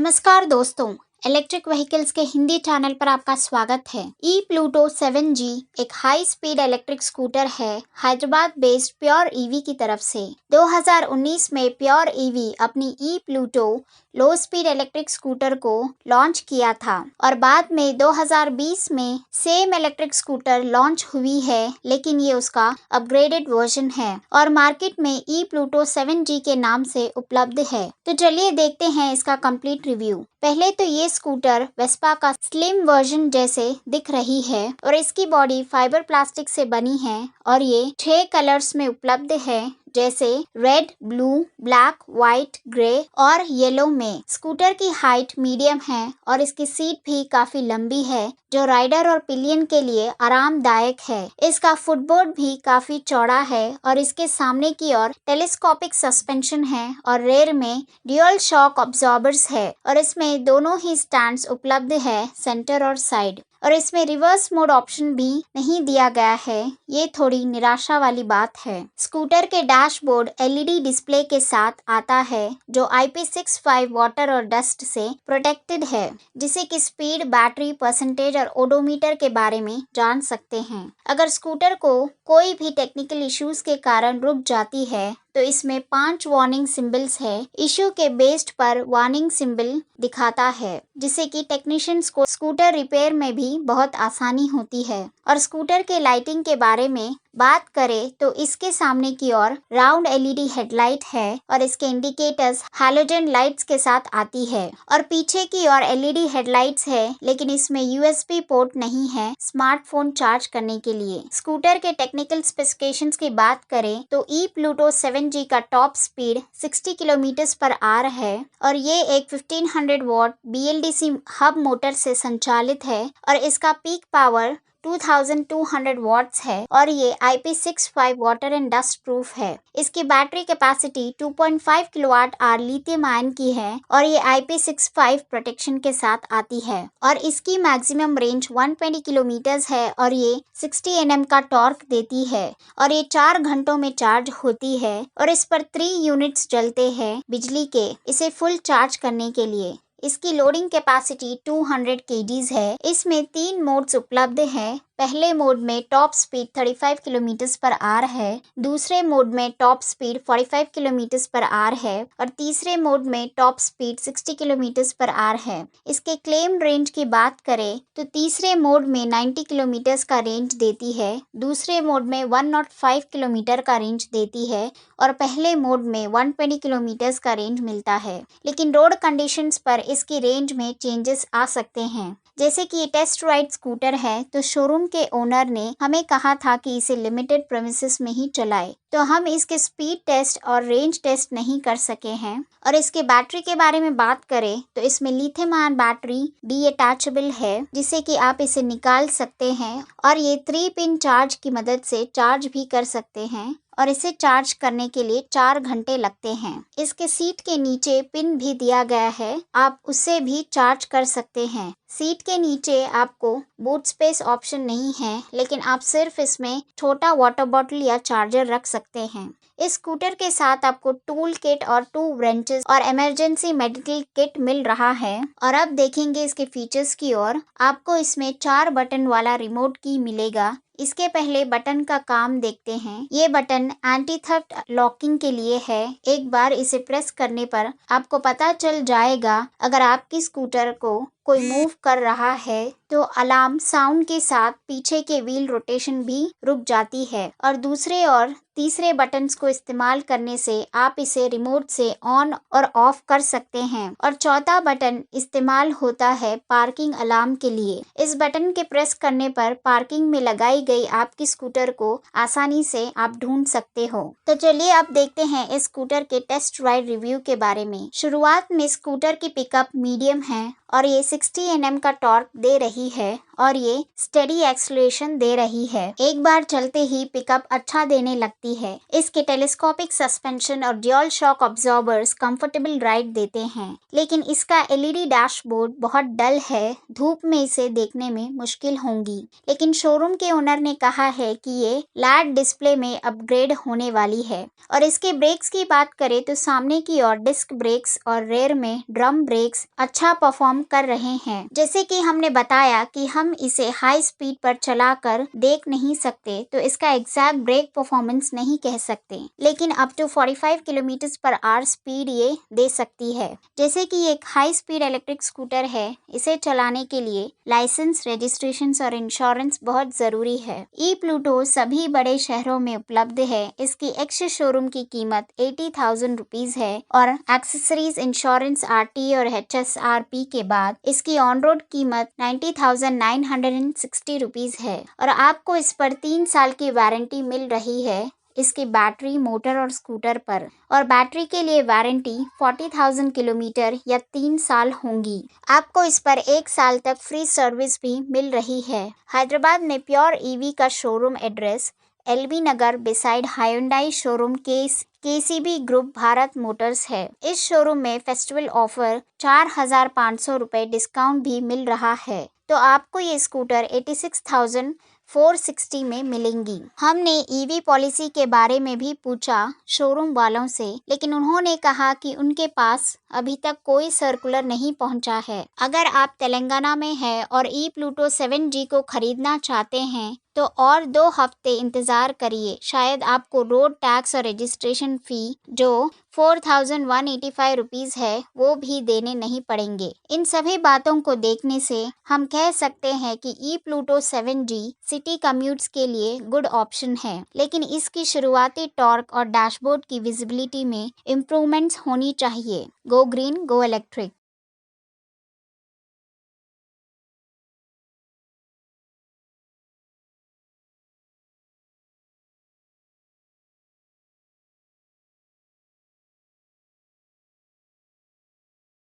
नमस्कार दोस्तों, electric vehicles के हिंदी चैनल पर आपका स्वागत है। ई प्लूटो 7G एक हाई स्पीड इलेक्ट्रिक स्कूटर है, हैदराबाद बेस्ड प्योर ईवी की तरफ से। 2019 में प्योर ईवी अपनी e Pluto low speed electric scooter को लॉन्च किया था और बाद में 2020 में सेम इलेक्ट्रिक स्कूटर लॉन्च हुई है, लेकिन ये उसका अपग्रेडेड वर्जन है और मार्केट में ई प्लूटो 7G के नाम से उपलब्ध है। तो चलिए देखते हैं इसका कंप्लीट रिव्यू। पहले तो ये स्कूटर वेस्पा का स्लिम वर्जन जैसे दिख रही है और इसकी बॉडी फाइबर प्लास्टिक से बनी है और ये 6 कलर्स में उपलब्ध है, जैसे red, blue, black, white, grey और येलो में। स्कूटर की हाइट मीडियम है और इसकी सीट भी काफी लंबी है, जो राइडर और पिलियन के लिए आरामदायक है। इसका फुटबोर्ड भी काफी चौड़ा है और इसके सामने की ओर टेलीस्कोपिक सस्पेंशन है और रेयर में ड्यूअल शॉक अब्जॉर्बर्स है और इसमें दोनों ही स्टैंड्स उपलब्ध है, सेंटर और साइड। और इसमें रिवर्स मोड ऑप्शन भी नहीं दिया गया है, ये थोड़ी निराशा वाली बात है। स्कूटर के डैशबोर्ड एलईडी डिस्प्ले के साथ आता है, जो IP65 वाटर और डस्ट से प्रोटेक्टेड है, जिसे कि स्पीड, बैटरी परसेंटेज और ओडोमीटर के बारे में जान सकते हैं। अगर स्कूटर को कोई भी टेक्निकल इश्यूज के कारण रुक जाती है तो इसमें 5 वार्निंग सिंबल्स है। इशू के बेस्ड पर वार्निंग सिंबल दिखाता है, जिससे कि टेक्नीशियंस को स्कूटर रिपेयर में भी बहुत आसानी होती है। और स्कूटर के लाइटिंग के बारे में बात करें तो इसके सामने की ओर राउंड एलईडी हेडलाइट है और इसके इंडिकेटर्स हैलोजन लाइट्स के साथ आती है और पीछे की ओर एलईडी हेडलाइट्स है, लेकिन इसमें USB पोर्ट नहीं है स्मार्टफोन चार्ज करने के लिए। स्कूटर के टेक्निकल स्पेसिफिकेशंस की बात करें तो ई प्लूटो 7G का top speed 60 kilometre per hour है और ये एक 1500 वॉट BLDC हब मोटर से संचालित है और इसका पीक पावर 2200 वॉट्स है और ये IP65 water and dust proof है। इसकी battery capacity 2.5 kilowatt hour lithium ion की है और ये IP65 प्रोटेक्शन के साथ आती है और इसकी मैक्सिमम रेंज 120 किलोमीटर है और ये 60 Nm का टॉर्क देती है और ये 4 घंटों में चार्ज होती है और इस पर 3 यूनिट्स जलते हैं बिजली के, इसे फुल चार्ज करने के लिए। इसकी लोडिंग कैपेसिटी 200 kgs है। इसमें 3 मोड्स उपलब्ध हैं। पहले मोड में top speed 35 kilometre per hour है, दूसरे मोड में top speed 45 kilometre per hour है और तीसरे मोड में top speed 60 kilometre per hour है। इसके क्लेम रेंज की बात करें तो तीसरे मोड में 90 किलोमीटर का रेंज देती है, दूसरे मोड में 105 किलोमीटर का रेंज देती है और पहले मोड में 120 किलोमीटर का रेंज मिलता है। लेकिन रोड कंडीशंस पर इसकी रेंज में चेंजेस आ सकते हैं। जैसे कि ये टेस्ट राइड स्कूटर है तो शोरूम के ओनर ने हमें कहा था कि इसे लिमिटेड प्रेमिसेस में ही चलाए, तो हम इसके स्पीड टेस्ट और रेंज टेस्ट नहीं कर सके हैं। और इसके बैटरी के बारे में बात करें तो इसमें लिथियम आयन बैटरी डीअटैचेबल है, जिससे कि आप इसे निकाल सकते हैं और ये 3 पिन चार्ज की मदद से चार्ज भी कर सकते हैं और इसे चार्ज करने के लिए 4 घंटे लगते हैं। इसके सीट के नीचे पिन भी दिया गया है, आप उसे भी चार्ज कर सकते हैं। सीट के नीचे आपको बूट स्पेस ऑप्शन नहीं है, लेकिन आप सिर्फ इसमें छोटा वाटर बॉटल या चार्जर रख सकते हैं। इस स्कूटर के साथ आपको टूल किट और 2 व्रेंचेस और इमरजेंसी मेडिकल किट मिल रहा है। और अब देखेंगे इसके फीचर्स की ओर। आपको इसमें 4 बटन वाला रिमोट की मिलेगा। इसके पहले बटन का काम देखते हैं। ये बटन एंटी थेफ्ट लॉकिंग के लिए है। एक बार इसे प्रेस करने पर आपको पता चल जाएगा अगर आपकी स्कूटर को कोई मूव कर रहा है तो अलार्म साउंड के साथ पीछे के व्हील रोटेशन भी रुक जाती है। और दूसरे और तीसरे बटन्स को इस्तेमाल करने से आप इसे रिमोट से ऑन और ऑफ कर सकते हैं। और चौथा बटन इस्तेमाल होता है पार्किंग अलार्म के लिए। इस बटन के प्रेस करने पर पार्किंग में लगाई गई आपकी स्कूटर को आसानी से आप ढूंढ सकते हो। तो चलिए अब देखते हैं इस स्कूटर के टेस्ट राइड रिव्यू के बारे में। शुरुआत में स्कूटर की पिकअप मीडियम है और ये 60 Nm का टॉर्क दे रही है और ये स्टेडी एक्सेलरेशन दे रही है। एक बार चलते ही पिकअप अच्छा देने लगती है। इसके टेलीस्कोपिक सस्पेंशन और dual shock absorbers comfortable ride देते हैं, लेकिन इसका LED डैशबोर्ड बहुत डल है, धूप में इसे देखने में मुश्किल होंगी। लेकिन शोरूम के ओनर ने कहा है कि ये LED डिस्प्ले में अपग्रेड होने वाली है। और इसके ब्रेक्स की बात करें तो सामने की ओर डिस्क ब्रेक्स और रेयर में ड्रम ब्रेक्स अच्छा परफॉर्म कर रहे हैं। जैसे कि हमने बताया कि हम इसे हाई स्पीड पर चलाकर देख नहीं सकते, तो इसका एग्जैक्ट ब्रेक परफॉर्मेंस नहीं कह सकते, लेकिन अप टू 45 km/h स्पीड ये दे सकती है। जैसे कि एक हाई स्पीड इलेक्ट्रिक स्कूटर है, इसे चलाने के लिए लाइसेंस, रजिस्ट्रेशन और इंश्योरेंस बहुत जरूरी है। ई प्लूटो सभी बड़े शहरों में उपलब्ध है। इसकी एक्स शोरूम की कीमत 80,000 रुपीज है और एक्सेसरीज, इंश्योरेंस, RT और HSRP के बाद इसकी ऑन रोड कीमत 90,960 रुपीज है और आपको इस पर 3 साल की वारंटी मिल रही है इसकी बैटरी, मोटर और स्कूटर पर। और बैटरी के लिए वारंटी 40,000 किलोमीटर या 3 साल होंगी। आपको इस पर 1 साल तक फ्री सर्विस भी मिल रही है। हैदराबाद में प्योर EV का showroom address LB Nagar beside Hyundai showroom KCB group Bharat Motors है। इस शोरूम में फेस्टिवल ऑफर 4,500 रुपए डिस्काउंट भी मिल रहा है, तो आपको ये स्कूटर 86,460 में मिलेंगी। हमने EV पॉलिसी के बारे में भी पूछा शोरूम वालों से, लेकिन उन्होंने कहा कि उनके पास अभी तक कोई सर्कुलर नहीं पहुंचा है। अगर आप तेलंगाना में हैं और ई प्लूटो 7G को खरीदना चाहते हैं तो और 2 हफ्ते इंतजार करिए, शायद आपको रोड टैक्स और रजिस्ट्रेशन फी जो 4,185 रुपीज है वो भी देने नहीं पड़ेंगे। इन सभी बातों को देखने से हम कह सकते हैं कि ई प्लूटो 7G सिटी कम्यूट्स के लिए गुड ऑप्शन है, लेकिन इसकी शुरुआती टॉर्क और डैशबोर्ड की विजिबिलिटी में इम्प्रूवमेंट्स होनी चाहिए। Go green, go electric.